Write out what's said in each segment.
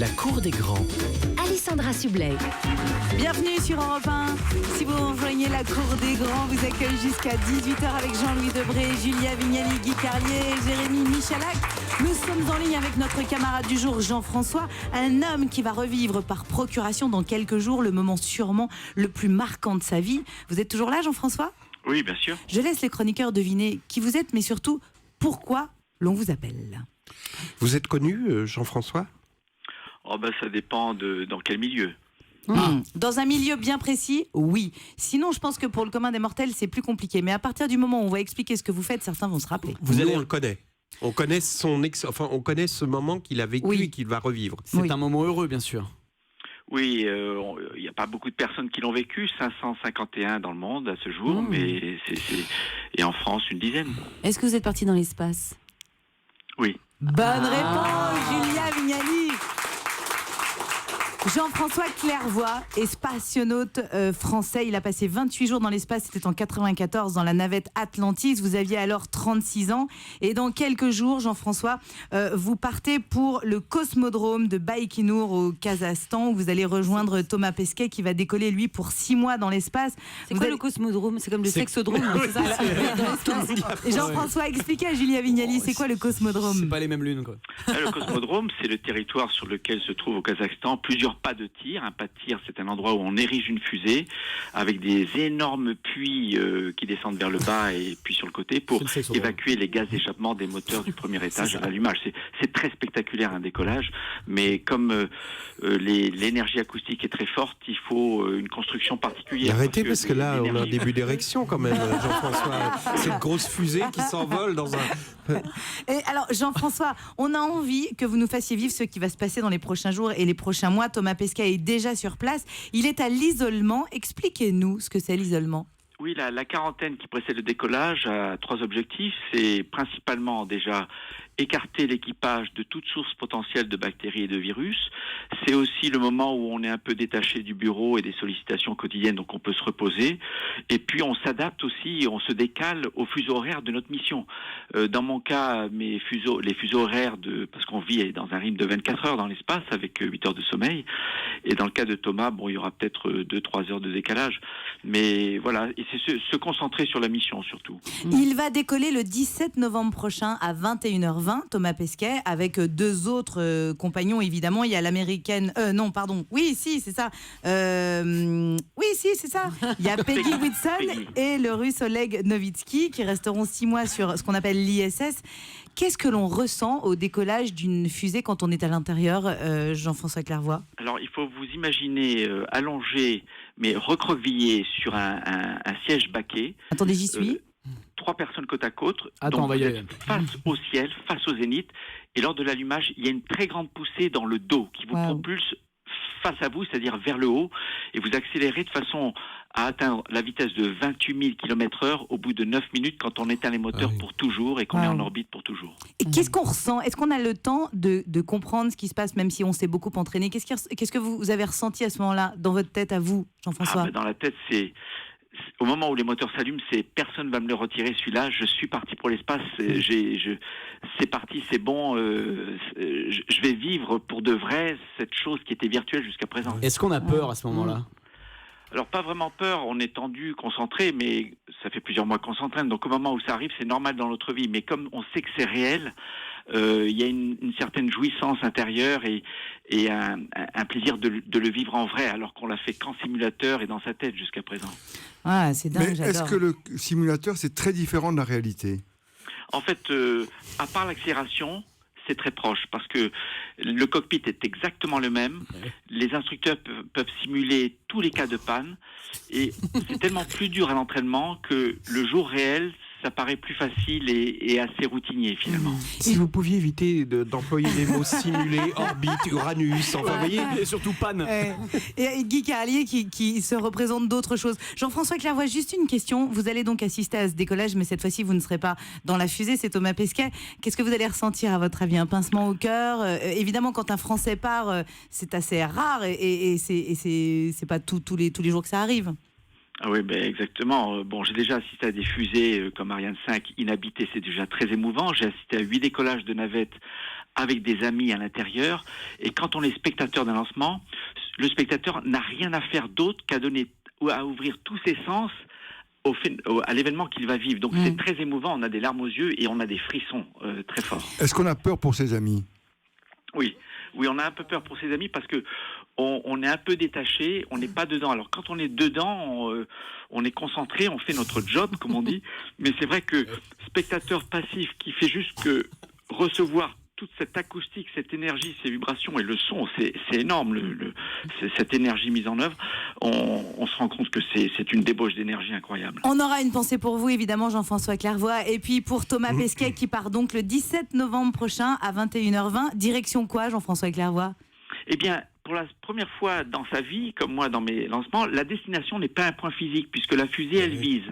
La cour des grands. Alessandra Sublet. Bienvenue sur Europe 1. Si vous rejoignez la cour des grands, vous accueille jusqu'à 18h avec Jean-Louis Debré, Julia Vignali, Guy Carlier, Jérémy Michalak. Nous sommes en ligne avec notre camarade du jour, Jean-François, un homme qui va revivre par procuration dans quelques jours le moment sûrement le plus marquant de sa vie. Vous êtes toujours là, Jean-François ? Oui, bien sûr. Je laisse les chroniqueurs deviner qui vous êtes, mais surtout, pourquoi l'on vous appelle. Vous êtes connu, Jean-François ? Oh ben, ça dépend dans quel milieu. Dans un milieu bien précis, oui. Sinon, je pense que pour le commun des mortels, c'est plus compliqué. Mais à partir du moment où on va expliquer ce que vous faites, certains vont se rappeler. On le connaît. On connaît on connaît ce moment qu'il a vécu et qu'il va revivre. C'est un moment heureux, bien sûr. Oui, il n'y a pas beaucoup de personnes qui l'ont vécu, 551 dans le monde à ce jour, mais et en France, une dizaine. Est-ce que vous êtes parti dans l'espace ? Oui. Bonne réponse, Julia Vignali. Jean-François Clairvoy est spationaute français. Il a passé 28 jours dans l'espace. C'était en 94 dans la navette Atlantis. Vous aviez alors 36 ans. Et dans quelques jours, Jean-François, vous partez pour le cosmodrome de Baïkonour au Kazakhstan, où vous allez rejoindre Thomas Pesquet qui va décoller, lui, pour 6 mois dans l'espace. C'est quoi le cosmodrome ? C'est comme le sexodrome, c'est ça ? Jean-François, expliquez à Julia Vignali, c'est quoi le cosmodrome ? C'est pas les mêmes lunes, quoi. Le cosmodrome, c'est le territoire sur lequel se trouve au Kazakhstan plusieurs pas de tir. Un pas de tir, c'est un endroit où on érige une fusée avec des énormes puits qui descendent vers le bas et puis sur le côté pour évacuer les gaz d'échappement des moteurs du premier étage à l'allumage. C'est très spectaculaire un décollage, mais comme l'énergie acoustique est très forte, il faut une construction particulière. Arrêtez parce que là, on a un début d'érection quand même, Jean-François. Cette grosse fusée qui s'envole dans un... Et alors, Jean-François, on a envie que vous nous fassiez vivre ce qui va se passer dans les prochains jours et les prochains mois. Thomas Pesquet est déjà sur place. Il est à l'isolement. Expliquez-nous ce que c'est l'isolement. Oui, la quarantaine qui précède le décollage a 3 objectifs. C'est principalement déjà écarter l'équipage de toute source potentielle de bactéries et de virus. C'est aussi le moment où on est un peu détaché du bureau et des sollicitations quotidiennes, donc on peut se reposer. Et puis on s'adapte aussi, on se décale au fuseau horaire de notre mission. Dans mon cas, les fuseaux horaires, parce qu'on vit dans un rythme de 24 heures dans l'espace avec 8 heures de sommeil. Et dans le cas de Thomas, il y aura peut-être 2-3 heures de décalage. Mais voilà, et c'est se concentrer sur la mission surtout. Il va décoller le 17 novembre prochain à 21h20, Thomas Pesquet, avec 2 autres compagnons, évidemment. Il y a l'américaine... Oui, si, c'est ça. C'est ça. Il y a Peggy Whitson et le russe Oleg Novitsky qui resteront 6 mois sur ce qu'on appelle l'ISS. Qu'est-ce que l'on ressent au décollage d'une fusée quand on est à l'intérieur, Jean-François Clairvoy ? Alors, il faut vous imaginer allongé, mais recroquevillé sur un siège baquet. Attendez, j'y suis. 3 personnes côte à côte. Attends, donc vous êtes face au ciel, face au zénith. Et lors de l'allumage, il y a une très grande poussée dans le dos qui vous propulse face à vous, c'est-à-dire vers le haut. Et vous accélérez de façon à atteindre la vitesse de 28 000 km/h au bout de 9 minutes quand on éteint les moteurs pour toujours et qu'on est en orbite pour toujours. Et qu'est-ce qu'on ressent ? Est-ce qu'on a le temps de comprendre ce qui se passe, même si on s'est beaucoup entraîné ? Qu'est-ce que vous avez ressenti à ce moment-là, dans votre tête, à vous, Jean-François ? Dans la tête, c'est... Au moment où les moteurs s'allument, personne ne va me le retirer, celui-là, je suis parti pour l'espace, c'est parti, c'est bon, je vais vivre pour de vrai cette chose qui était virtuelle jusqu'à présent. Est-ce qu'on a peur à ce moment-là ? Alors pas vraiment peur, on est tendu, concentré, mais ça fait plusieurs mois qu'on s'entraîne, donc au moment où ça arrive, c'est normal dans notre vie, mais comme on sait que c'est réel, il y a une certaine jouissance intérieure et un plaisir de le vivre en vrai, alors qu'on l'a fait qu'en simulateur et dans sa tête jusqu'à présent. Ah, c'est dingue, mais j'adore. est-ce que le simulateur, c'est très différent de la réalité ? En fait, à part l'accélération, c'est très proche parce que le cockpit est exactement le même. Les instructeurs peuvent simuler tous les cas de panne et c'est tellement plus dur à l'entraînement que le jour réel, ça paraît plus facile et assez routinier finalement. Si vous pouviez éviter d'employer les mots simulé, orbite, Uranus, enfin vous voyez. Et surtout panne. Et Guy Carlier qui se représente d'autres choses. Jean-François Clairvoy, juste une question. Vous allez donc assister à ce décollage, mais cette fois-ci vous ne serez pas dans la fusée, c'est Thomas Pesquet. Qu'est-ce que vous allez ressentir à votre avis ? Un pincement au cœur ? Évidemment, quand un Français part, c'est assez rare et c'est pas tous les jours que ça arrive. Ah oui, exactement. Bon, j'ai déjà assisté à des fusées comme Ariane 5 inhabitées, c'est déjà très émouvant. J'ai assisté à 8 décollages de navettes avec des amis à l'intérieur. Et quand on est spectateur d'un lancement, le spectateur n'a rien à faire d'autre qu'à donner ou à ouvrir tous ses sens à l'événement qu'il va vivre. Donc c'est très émouvant, on a des larmes aux yeux et on a des frissons très forts. Est-ce qu'on a peur pour ses amis ? Oui, on a un peu peur pour ses amis parce que on est un peu détaché, on n'est pas dedans. Alors quand on est dedans, on est concentré, on fait notre job, comme on dit. Mais c'est vrai que spectateur passif qui fait juste que recevoir toute cette acoustique, cette énergie, ces vibrations et le son, c'est énorme. Cette énergie mise en œuvre, on se rend compte que c'est une débauche d'énergie incroyable. On aura une pensée pour vous, évidemment, Jean-François Clairvoy. Et puis pour Thomas Pesquet, qui part donc le 17 novembre prochain à 21h20. Direction quoi, Jean-François Clairvoy ? Eh bien, pour la première fois dans sa vie, comme moi dans mes lancements, la destination n'est pas un point physique, puisque la fusée, elle vise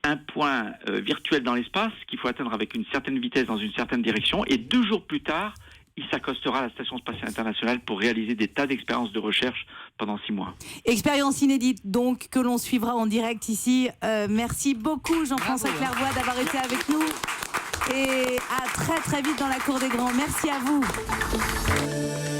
un point virtuel dans l'espace qu'il faut atteindre avec une certaine vitesse dans une certaine direction. Et 2 jours plus tard, il s'accostera à la Station spatiale internationale pour réaliser des tas d'expériences de recherche pendant 6 mois. Expérience inédite, donc, que l'on suivra en direct ici. Merci beaucoup, Jean-François Clairvoy, d'avoir été avec nous. Et à très très vite dans la Cour des Grands. Merci à vous.